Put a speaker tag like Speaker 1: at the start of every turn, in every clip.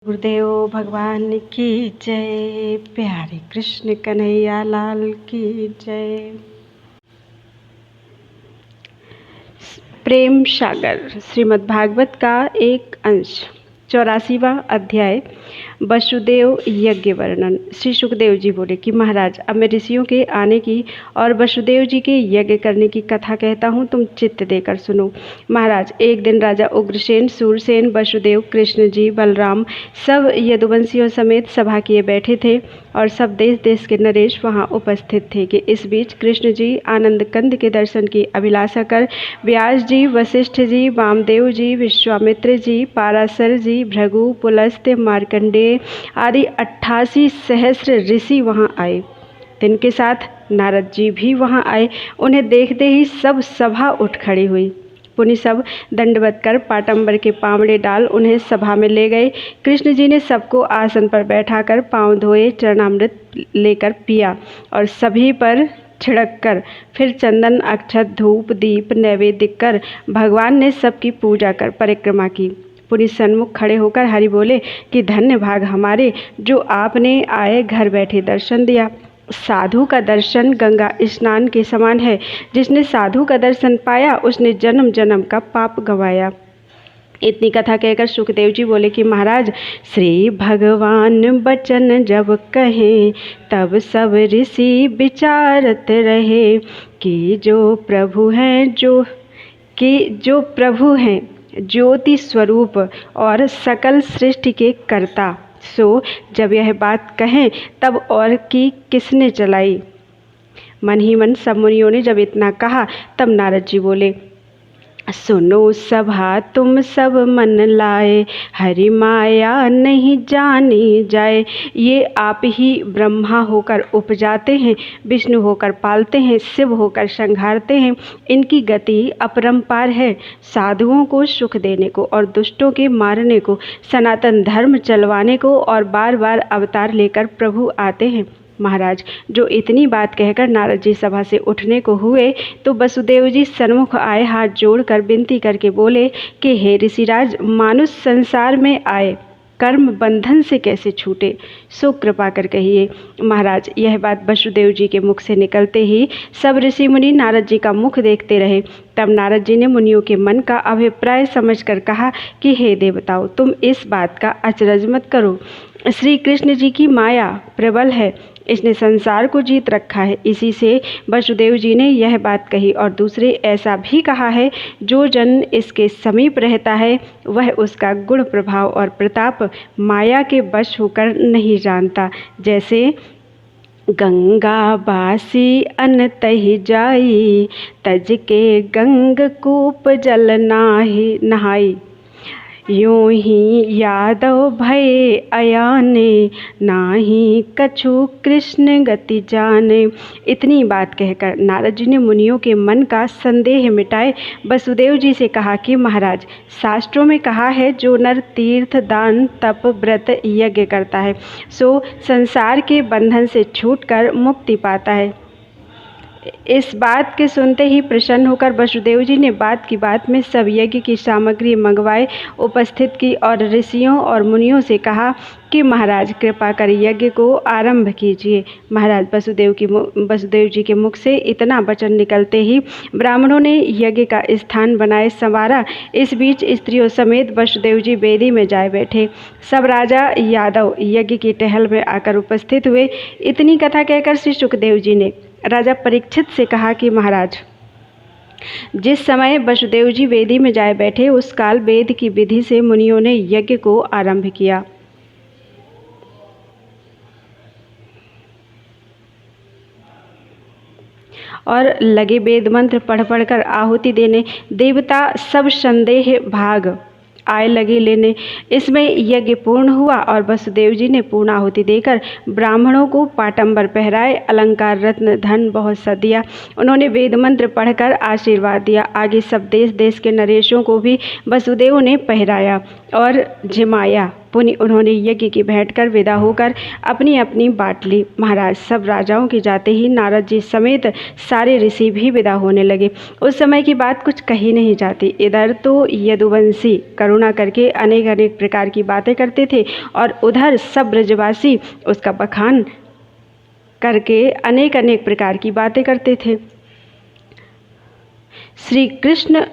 Speaker 1: गुरुदेव भगवान की जय। प्यारे कृष्ण कन्हैया लाल की जय। प्रेम सागर श्रीमद् भागवत का एक अंश 84वां अध्याय वसुदेव यज्ञ वर्णन। श्री सुखदेव जी बोले कि महाराज, अब मैं ऋषियों के आने की और वसुदेव जी के यज्ञ करने की कथा कहता हूँ, तुम चित्त देकर सुनो। महाराज, एक दिन राजा उग्रसेन, सूरसेन, वसुदेव, कृष्ण जी, बलराम सब यदुवंशियों समेत सभा किए बैठे थे और सब देश देश के नरेश वहाँ उपस्थित थे कि इस बीच कृष्ण जी आनंद कंद के दर्शन की अभिलाषा कर व्यास जी, वशिष्ठ जी, वामदेव जी, विश्वामित्र जी, पाराशर जी, भृगु, पुलस्त्य, मार्कंडेय आदि 88 सहस्र ऋषि वहाँ आए। तिनके साथ नारद जी भी वहाँ आए। उन्हें देखते ही सब सभा उठ खड़ी हुई। पुनि सब दंडवत कर पाटंबर के पावड़े डाल उन्हें सभा में ले गए। कृष्ण जी ने सबको आसन पर बैठाकर पांव धोए, चरणामृत लेकर पिया और सभी पर छिड़क कर फिर चंदन, अक्षत, धूप, दीप नैवेद्य कर भगवान ने सबकी पूजा कर परिक्रमा की। पुनि सन्मुख खड़े होकर हरि बोले कि धन्य भाग हमारे, जो आपने आए घर बैठे दर्शन दिया। साधु का दर्शन गंगा स्नान के समान है। जिसने साधु का दर्शन पाया उसने जन्म जन्म का पाप गंवाया। इतनी कथा कहकर सुखदेव जी बोले कि महाराज, श्री भगवान बचन जब कहें तब सब ऋषि विचारत रहे कि जो प्रभु हैं ज्योति स्वरूप और सकल सृष्टि के कर्ता। सो जब यह बात कहें तब और की किसने चलाई। मन ही मन सब मुनियों ने जब इतना कहा तब नारद जी बोले, सुनो सभा तुम सब मन लाए, हरि माया नहीं जानी जाए। ये आप ही ब्रह्मा होकर उपजाते हैं, विष्णु होकर पालते हैं, शिव होकर संहारते हैं। इनकी गति अपरंपार है। साधुओं को सुख देने को और दुष्टों के मारने को, सनातन धर्म चलवाने को और बार बार अवतार लेकर प्रभु आते हैं। महाराज, जो इतनी बात कहकर नारद जी सभा से उठने को हुए तो वसुदेव जी सन्मुख आए, हाथ जोड़कर विनती करके बोले कि हे ऋषिराज, मानुष संसार में आए कर्म बंधन से कैसे छूटे, सो कृपा कर कहिए। महाराज, यह बात वसुदेव जी के मुख से निकलते ही सब ऋषि मुनि नारद जी का मुख देखते रहे। तब नारद जी ने मुनियों के मन का अभिप्राय समझकर कहा कि हे देवताओं, तुम इस बात का अचरज मत करो। श्री कृष्ण जी की माया प्रबल है, इसने संसार को जीत रखा है। इसी से वसुदेव जी ने यह बात कही। और दूसरे ऐसा भी कहा है, जो जन इसके समीप रहता है वह उसका गुण, प्रभाव और प्रताप माया के वश होकर नहीं जानता। जैसे गंगा बासी अन तहि जाई, तज के गंग कूप जल नहाई। यूं ही यादव भये अयाने, नाही कछु कृष्ण गति जाने। इतनी बात कहकर नारद जी ने मुनियों के मन का संदेह मिटाए वसुदेव जी से कहा कि महाराज, शास्त्रों में कहा है, जो नर तीर्थ, दान, तप, व्रत, यज्ञ करता है सो संसार के बंधन से छूटकर मुक्ति पाता है। इस बात के सुनते ही प्रसन्न होकर वसुदेव जी ने बात की बात में सब यज्ञ की सामग्री मंगवाए उपस्थित की और ऋषियों और मुनियों से कहा कि महाराज, कृपा कर यज्ञ को आरंभ कीजिए। महाराज, वसुदेव जी के मुख से इतना वचन निकलते ही ब्राह्मणों ने यज्ञ का स्थान बनाए संवारा। इस बीच स्त्रियों समेत वसुदेव जी वेदी में जाए बैठे। सब राजा यादव यज्ञ की टहल में आकर उपस्थित हुए। इतनी कथा कहकर श्री सुखदेव जी ने राजा परीक्षित से कहा कि महाराज, जिस समय वसुदेव जी वेदी में जाए बैठे उस काल वेद की विधि से मुनियों ने यज्ञ को आरंभ किया और लगे वेद मंत्र पढ़ पढ़कर आहुति देने। देवता सब संदेह भाग आए लगे लेने। इसमें यज्ञ पूर्ण हुआ और वसुदेव जी ने पूर्ण आहुति देकर ब्राह्मणों को पाटंबर पहराए, अलंकार, रत्न, धन बहुत सा दिया। उन्होंने वेद मंत्र पढ़कर आशीर्वाद दिया। आगे सब देश देश के नरेशों को भी वसुदेव ने पहराया और जिमाया। पुनि उन्होंने यज्ञ की भेंट कर विदा होकर अपनी अपनी बाट ली। महाराज, सब राजाओं के जाते ही नारद जी समेत सारे ऋषि भी विदा होने लगे। उस समय की बात कुछ कही नहीं जाती। इधर तो यदुवंशी करुणा करके अनेक अनेक प्रकार की बातें करते थे और उधर सब ब्रजवासी उसका बखान करके अनेक अनेक प्रकार की बातें करते थे। श्री कृष्ण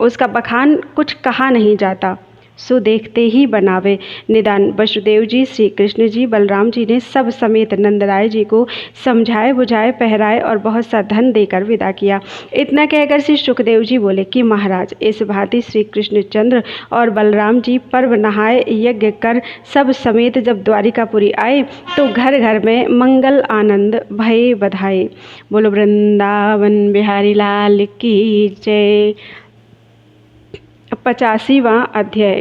Speaker 1: उसका बखान कुछ कहा नहीं जाता, सो देखते ही बनावे। निदान वसुदेव जी, श्री कृष्ण जी, बलराम जी ने सब समेत नंदराय जी को समझाए बुझाए, पहराए और बहुत सा धन देकर विदा किया। इतना कहकर श्री सुखदेव जी बोले कि महाराज, इस भांति श्री कृष्णचंद्र और बलराम जी पर्व नहाए यज्ञ कर सब समेत जब द्वारिकापुरी आए तो घर घर में मंगल आनंद भय बधाए। बोलो वृंदावन बिहारी लाल की जय। 85वां अध्याय।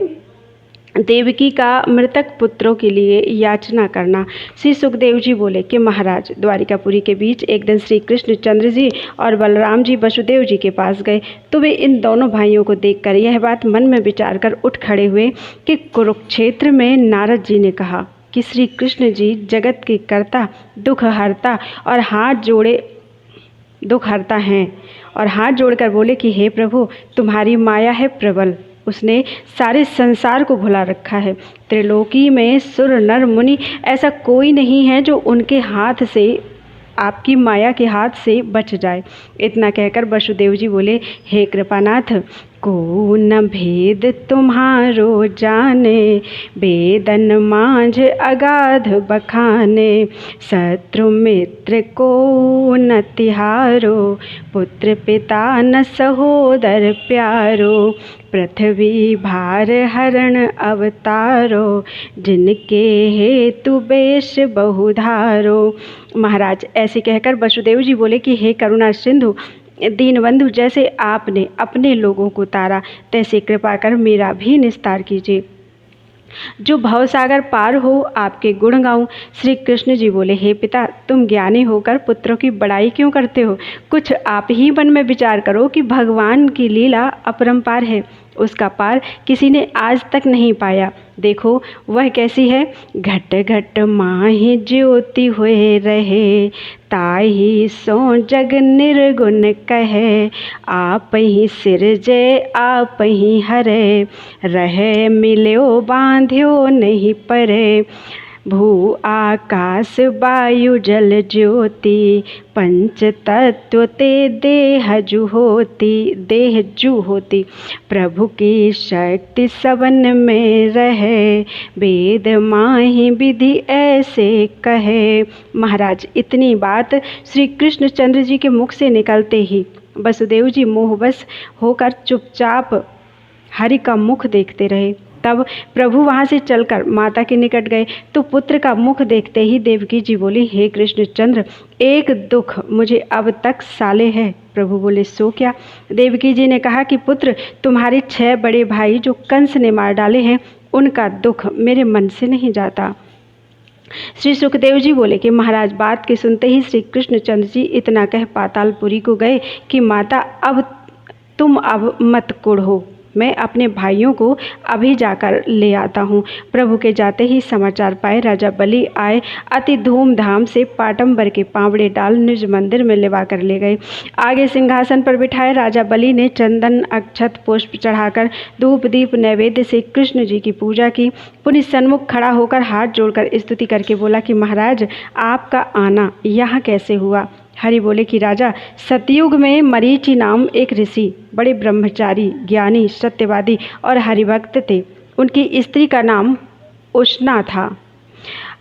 Speaker 1: देवकी का मृतक पुत्रों के लिए याचना करना। श्री सुखदेव जी बोले कि महाराज, द्वारिकापुरी के बीच एक दिन श्री कृष्णचंद्र जी और बलराम जी वसुदेव जी के पास गए तो वे इन दोनों भाइयों को देखकर यह बात मन में विचार कर उठ खड़े हुए कि कुरुक्षेत्र में नारद जी ने कहा कि श्री कृष्ण जी जगत के कर्ता, दुख हरता और हाथ जोड़कर बोले कि हे प्रभु, तुम्हारी माया है प्रबल, उसने सारे संसार को भुला रखा है। त्रिलोकी में सुर नर मुनि ऐसा कोई नहीं है जो उनके हाथ से, आपकी माया के हाथ से बच जाए। इतना कहकर वसुदेव जी बोले, हे कृपानाथ, को न भेद तुम्हारो जाने, वेदन माझ अगाध बखाने, शत्रु मित्र को न तिहारो, पुत्र पिता न सहोदर प्यारो, पृथ्वी भार हरण अवतारो, जिनके हेतु बेश बहुधारो। महाराज, ऐसे कहकर वसुदेव जी बोले कि हे करुणा सिंधु, दीनबंधु, जैसे आपने अपने लोगों को तारा, तैसे कृपा कर मेरा भी निस्तार कीजिए। जो भवसागर पार हो, आपके गुण गाऊं। श्री कृष्ण जी बोले, हे पिता, तुम ज्ञानी होकर पुत्रों की बड़ाई क्यों करते हो? कुछ आप ही मन में विचार करो कि भगवान की लीला अपरंपार है, उसका पार किसी ने आज तक नहीं पाया। देखो वह कैसी है। घट घट माहि ज्योति हुए रहे, ताहि सो जग निर्गुण कहे, आप ही सिरजे आप ही हरे, रहे मिल्यो बांध्यो नहीं परे, भू आकाश वायु जल ज्योति, पंच तत्व ते देह जु होती, प्रभु की शक्ति सबन में रहे, वेद माहि विधि ऐसे कहे। महाराज, इतनी बात श्री कृष्णचंद्र जी के मुख से निकलते ही वसुदेव जी मोहवश होकर चुपचाप हरि का मुख देखते रहे। तब प्रभु वहाँ से चलकर माता के निकट गए तो पुत्र का मुख देखते ही देवकी जी बोली, हे कृष्णचंद्र, एक दुख मुझे अब तक साले है। प्रभु बोले, सो क्या? देवकी जी ने कहा कि पुत्र, तुम्हारे 6 बड़े भाई जो कंस ने मार डाले हैं, उनका दुख मेरे मन से नहीं जाता। श्री सुखदेव जी बोले कि महाराज, बात के सुनते ही श्री कृष्णचंद्र जी इतना कह पातालपुरी को गए कि माता, तुम अब मत कुढ़ो, मैं अपने भाइयों को अभी जाकर ले आता हूँ। प्रभु के जाते ही समाचार पाए राजा बलि आए, अति धूमधाम से पाटंबर के पावड़े डाल निज मंदिर में लिवा कर ले गए। आगे सिंहासन पर बिठाए राजा बलि ने चंदन अक्षत पुष्प चढ़ाकर धूप दीप नैवेद्य से कृष्ण जी की पूजा की। पुनि सन्मुख खड़ा होकर हाथ जोड़कर स्तुति करके बोला कि महाराज, आपका आना यहाँ कैसे हुआ? हरि बोले कि राजा, सतयुग में मरीचि नाम एक ऋषि, बड़े ब्रह्मचारी, ज्ञानी, सत्यवादी और हरिभक्त थे। उनकी स्त्री का नाम उष्णा था।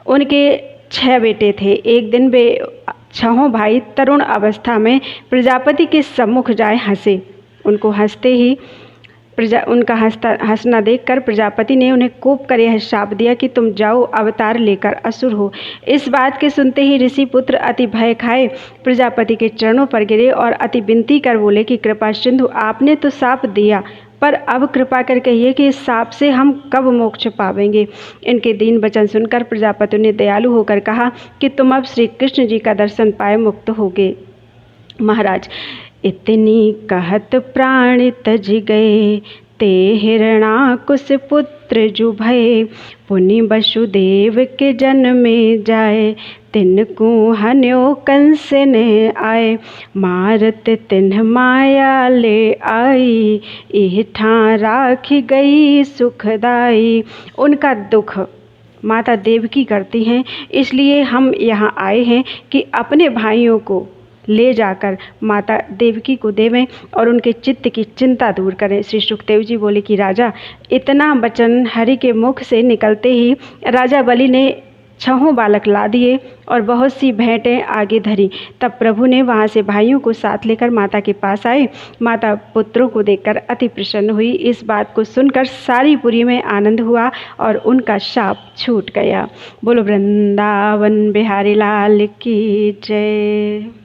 Speaker 1: उनके 6 बेटे थे। एक दिन वे 6 भाई तरुण अवस्था में प्रजापति के सम्मुख जाए हंसे। उनको हंसते ही उनका हंसना देखकर प्रजापति ने उन्हें कोप कर यह शाप दिया कि तुम जाओ, अवतार लेकर असुर हो। इस बात के सुनते ही ऋषि पुत्र अति भय खाए प्रजापति के चरणों पर गिरे और अति विनती कर बोले कि कृपा सिंधु, आपने तो शाप दिया, पर अब कृपा कर कहिए कि इस शाप से हम कब मोक्ष पावेंगे। इनके दीन वचन सुनकर प्रजापति ने दयालु होकर कहा कि तुम अब श्री कृष्ण जी का दर्शन पाए मुक्त होगे। महाराज, इतनी कहत प्राण तज गए, ते हिरणाकुश पुत्र पुत्र जु भये, पुनि वसुदेव के जन्मे जाए, तिनको हन्यो कंस ने आए, मारत तिन्ह माया ले आई, एह ठां राखी गई सुखदाई। उनका दुख माता देवकी करती हैं, इसलिए हम यहाँ आए हैं कि अपने भाइयों को ले जाकर माता देवकी को देवें और उनके चित्त की चिंता दूर करें। श्री सुखदेव जी बोले कि राजा, इतना वचन हरि के मुख से निकलते ही राजा बलि ने 6 बालक ला दिए और बहुत सी भेंटें आगे धरी। तब प्रभु ने वहाँ से भाइयों को साथ लेकर माता के पास आए। माता पुत्रों को देखकर अति प्रसन्न हुई। इस बात को सुनकर सारी पुरी में आनंद हुआ और उनका शाप छूट गया। बोलो वृंदावन बिहारी लाल की जय।